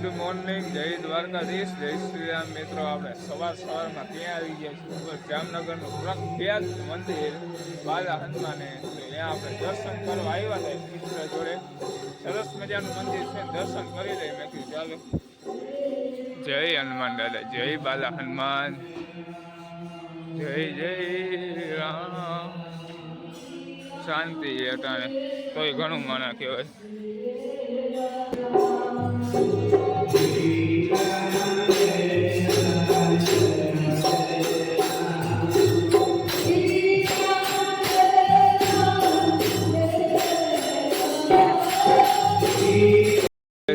Good morning, જય દ્વારકાધીશ, જય શ્રી રામ. મિત્રો આપણે સવારમાં ક્યાં આવી ગયા છીએ? જામનગરનું પ્રખ્યાત મંદિર બાલા હનુમાને. ત્યાં આપણે દર્શન કરવા આવ્યા હતા મિત્ર જોડે. સરસ મજાનું મંદિર છે, દર્શન કરી લઈએ. મેં કીધું ચાલો. જય હનુમાન દાદા, જય બાલા હનુમાન, જય જય રામ. શાંતિ અટાણે તોય ઘણું માણા કહેવાય.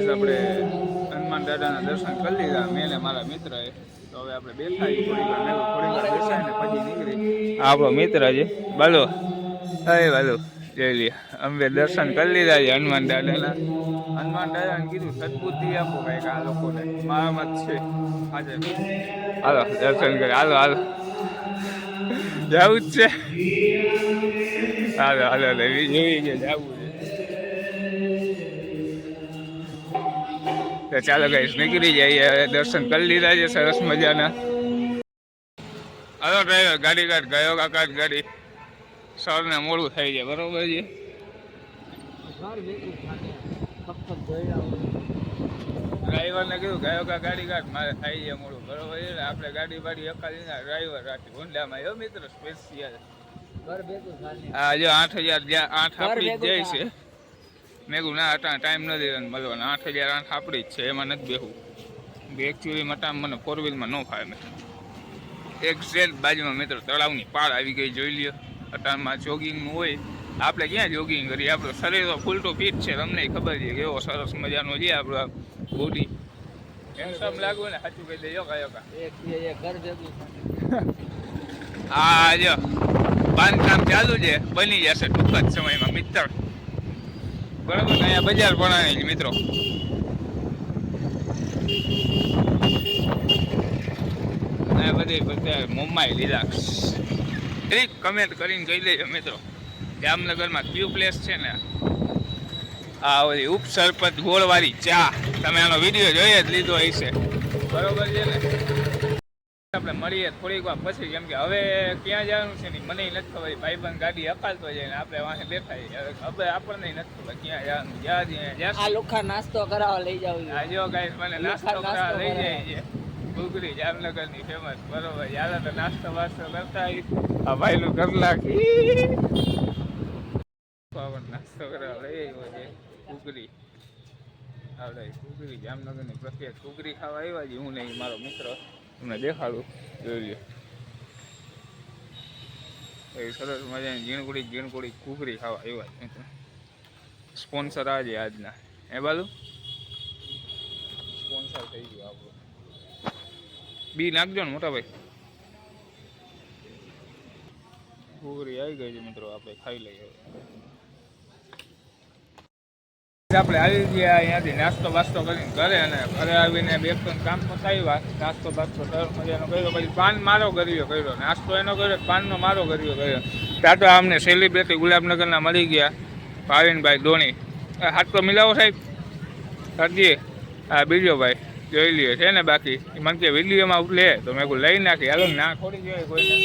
આપણે હનુમાન દાદાના દર્શન કરી લીધા મેં ને મારા મિત્રએ. તો હવે આપણે બેઠા થોડી વાર બેસાય ને પછી નીકળી. આપણો મિત્ર છે બાલો. હા બાલો, જઈ લે. અમે દર્શન કરી લીધા છે હનુમાન દાદાના. હનુમાન દાદાને કીધું સદબુદ્ધિ આપો કંઈક આ લોકોને, મારામાં જ છે આજે. હાલો દર્શન કરી, હાલો હાલો જવું જ છે. હાલો હાલો જોઈ છે જવું છે. ચાલો ગાઈસ નીકળી જઈએ. દર્શન કરી લીધા છે સરસ મજાના. હાલો ડ્રાઈવર ગાડી કાઢ, ગયો કાકા ગાડી. સરને મોડું થઈ જાય બરોબર છે. ડ્રાઈવરને કીધું ગયો કા ગાડી કાઢ, મારે થઈ જાય મોડું બરોબર છે. આપણે ગાડી બાડી અકાલી ના ડ્રાઈવર રાખી હોન્ડામાં. એવો મિત્ર સ્પેશિયલ. હા જો 8,000 8 આપણી જ જાય છે. મેં કહું ના અટા ટાઈમ નથી મળવાનો. 8,008 આપણી જ છે, એમાં નથી બેહું. એકચ્યુઅલી મટા મને 4 વ્હીલમાં ન ફાવે. મેં એક્ઝેક્ટ બાજુમાં મિત્રો તળાવની પાળ આવી ગઈ, જોઈ લ્યો. અટાણમાં જોગિંગનું હોય, આપણે ક્યાં જોગિંગ કરીએ? આપણું શરીર તો ફૂલ ટુ ફિટ છે, તમને ખબર છે કેવો સરસ મજાનો છે આપણો બોડી. હેન્ડસમ લાગુ ને સાચું કહી દેજો કયો કા. હા જો બાંધકામ ચાલુ છે, બની જશે ટૂંક જ સમયમાં મિત્ર બરાબર. અહીંયા બજાર ભણાય છે મિત્રો. બધા મુંબઈ લીધા. એક કમેન્ટ કરીને કહી દેજો મિત્રો, જામનગરમાં ક્યુ પ્લેસ છે ને આ ઓલી ઉપસરપત ગોળવાળી ચા, તમે આનો વિડીયો જોઈએ જ લીધો હશે બરોબર છે ને. આપણે મળીએ થોડીક વાર પછી, કેમ કે હવે ક્યાં જવાનું છે ને મને નથી ખબર. ભાઈબંધ ગાડી અકાલતો જાય ને આપણે વાંહે બેઠા હવે આપણને નથી ખબર ક્યાં જવાનું. જ્યાં લોખા નાસ્તો કરાવવા લઈ જાવ. જો ગાઈસ મને નાસ્તો કરાવવા લઈ જાય છે. ઘૂઘરી જામનગરની ફેમસ બરોબર. યાર તો નાસ્તો વાસ્તો કરતા આ ભાઈનું ઘર લાગી નાસ્તો કરાવવા લઈ આવ્યો છે. ઘૂઘરી આવડે, ઘૂઘરી જામનગરની પ્રખ્યાત ઘૂઘરી ખાવા આવ્યા છે. હું નહીં મારો મિત્ર, તમને દેખાડું જોઈ લ્યો. એ સરસ મજાની ઝીણકુડી ઘૂઘરી ખાવા આવ્યા છે. સ્પોન્સર આજે આજના એ બાજુ સ્પોન્સર થઈ ગયું આપણું. બી નાખજો ને મોટા ભાઈ. ઘૂઘરી આવી ગઈ છે મિત્રો, આપણે ખાઈ લઈએ. આપણે આવી ગયા અહીંયાથી નાસ્તો બાસ્તો કરીને ઘરે, અને ઘરે આવીને બે ત્રણ કામ પતાવ્યા. નાસ્તો બાસ્તો સરસ મજાનો કર્યો, પછી પાન મારો કર્યો. નાસ્તો એનો કર્યો, પાનનો મારો કર્યો. ત્યાં તો અમને સેલિબ્રિટી ગુલાબનગરના મળી ગયા ભાવિનભાઈ ધોની. હાથ તો મિલાવો સાહેબ કરજે. હા બીજો ભાઈ જોઈ લઈએ છે ને. બાકી મને કે વિડીયોમાં લે તો મેં કોઈ લઈ નાખી. હાલો ના ખોડી જોઈએ કોઈને,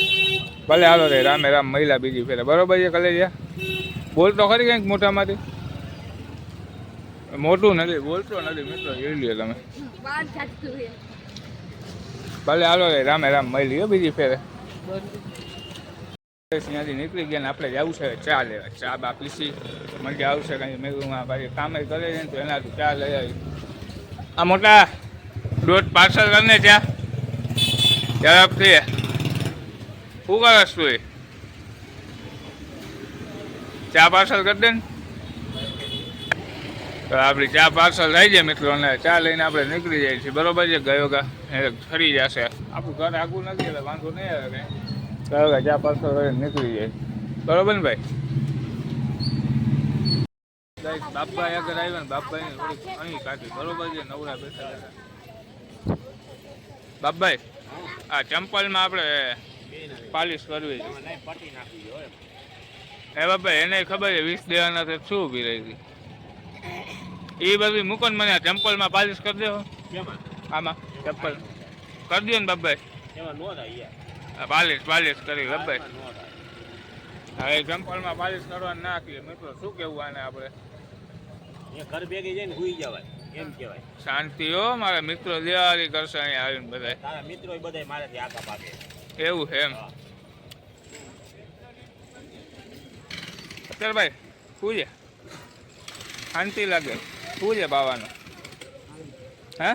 ભલે હાલો રે રામે રામ મહિલા બીજી ફેરે બરોબર છે. કલે જ્યાં બોલતો ખરી કંઈક મોટામાંથી મોટું નથી બોલતો નથી મિત્રો, જોઈ લ્યો તમે. ભલે હાલો રે રામે રામ મળી લ્યો બીજી ફેરે. ત્યાંથી નીકળી ગયા ને આપણે જવું છે ચા લેવા. ચા બા પીસી મજા આવશે કંઈ. મેં ભાઈ કામે કરે છે ને તો એનાથી ચા લઈ આવી. આ મોટા દોઢ પાર્સલ કરીને ચા ઝડપથી. શું કરસ તું? ચા પાર્સલ કરી દે ને. તો આપણી ચા પાર્સલ થઈ જાય મિત્રો, અને ચા લઈને આપણે નીકળી જાય છે બરોબર છે. ગયો કા ફરી જશે. આપણું ઘર આગું નથી એટલે વાંધો નહીં આવે કંઈ. ગયો કા ચા પાર્સલ કરીને નીકળી જાય બરોબર ને ભાઈ. બાપા આગળ આવ્યા ને બાપભાઈ થોડીક અહીં કાઢી બરોબર છે. નવરા બેઠા બેઠા બાપભાઈ આ ચંપલમાં આપણે પાલિશ કરવી છે એ બાપભાઈ. એને ખબર છે 20 દેવાના શું ઉભી રહી હતી. એ બધું મૂકો ને મને ચંપલમાં પાલિશ કરી દેવો કેમાં આમાં ચપ્પલ કરી દો ને બાબાઈ એમાં નો થાય યાર પાલિશ કરી બાબાઈ નો થાય હવે ચંપલમાં પાલિશ કરવા નાખીએ મિત્રો શું કેવું આને આપણે એ ઘર ભેગી જઈને હુઈ જવાય એમ કહેવાય શાંતિ હો મારા મિત્રો દિવાળી કરશે અહીંયા આવીને બધા તારા મિત્રો બધા મારાથી આગા પાકે એવું છે એમ અત્યારે ભાઈ શું છે શાંતિ લાગે શું છે બાવાનું હે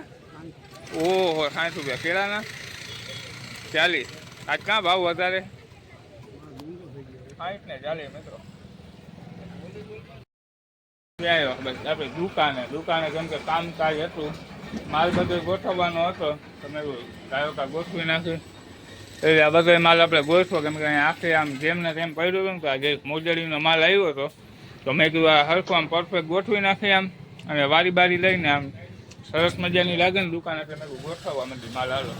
ઓહો 60 રૂપિયા કેળાના 40 આજ ક્યાં ભાવ વધારે 60 ને 40 મિત્રો આવ્યો બસ આપણે દુકાને કેમ કે કામકાજ હતું માલ બધો ગોઠવવાનો હતો તમે ગાયો કા ગોઠવી નાખી એટલે આ બધો માલ આપણે ગોઠવો કેમ કે અહીંયા આખે આમ જેમ ને તેમ પડ્યું હતું ને તો આજે મોજડીનો માલ આવ્યો હતો તો મેં કીધું આ હરખું આમ પરફેક્ટ ગોઠવી નાખીએ આમ અને વારી બારી લઈને આમ સરસ મજાની લાગે ને દુકાન એટલે મેં ગોઠવવા માંડી માલ હાલો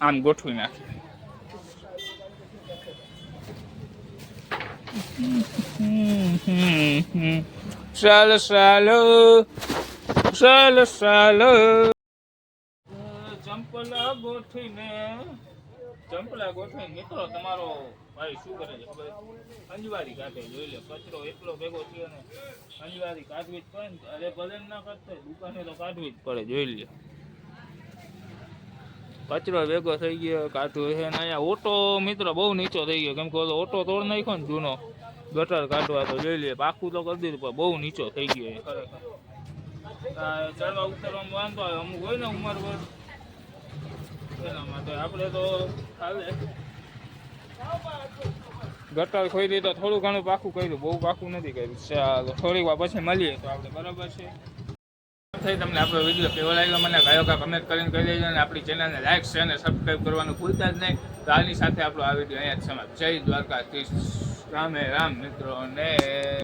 આમ ગોઠવી નાખીએ ચાલો ચંપલા ગોઠવીને મિત્રો તમારો ભાઈ શું કરે છે ખબર અંજવારી કાઢે જોઈ લે કચરો એટલો ભેગો થયો ને અંજવારી કાઢવી જ પડે ને અરે ભલે ના કરતો દુકાને તો કાઢવી જ પડે જોઈ લે કચરો ભેગો થઈ ગયો કાઢવું છે ને અહીંયા ઓટો મિત્રો બહુ નીચો થઈ ગયો કેમ કે ઓટો તોડ નાખ્યો ને જૂનો ગટર કાઢવા તો જોઈ લે પાકું તો કરી દીધું પણ બહુ નીચો થઈ ગયો ખરેખર ચડવા ઉતરવામાં વાંધો આવે અમુક હોય ને ઉંમર વર્ષ એના માટે આપણે તો ચાલે ગટર ખોઈ તો થોડું ઘણું પાકું કર્યું બહુ પાકું નથી કર્યું ચાલો થોડીક વાર પછી મળીએ તો આપણે બરાબર છે તમને આપણો વિડીયો કેવો લાગ્યો મને કયો કા કમેન્ટ કરીને કહી દેજો અને આપણી ચેનલને લાઈક શેર અને સબસ્ક્રાઈબ કરવાનું ભૂલતા જ નહીં તો આની સાથે આપણો આ વિડીયો અહીંયા જ સમાપ્ત જય દ્વારકાધીશ રામે રામ મિત્રો ને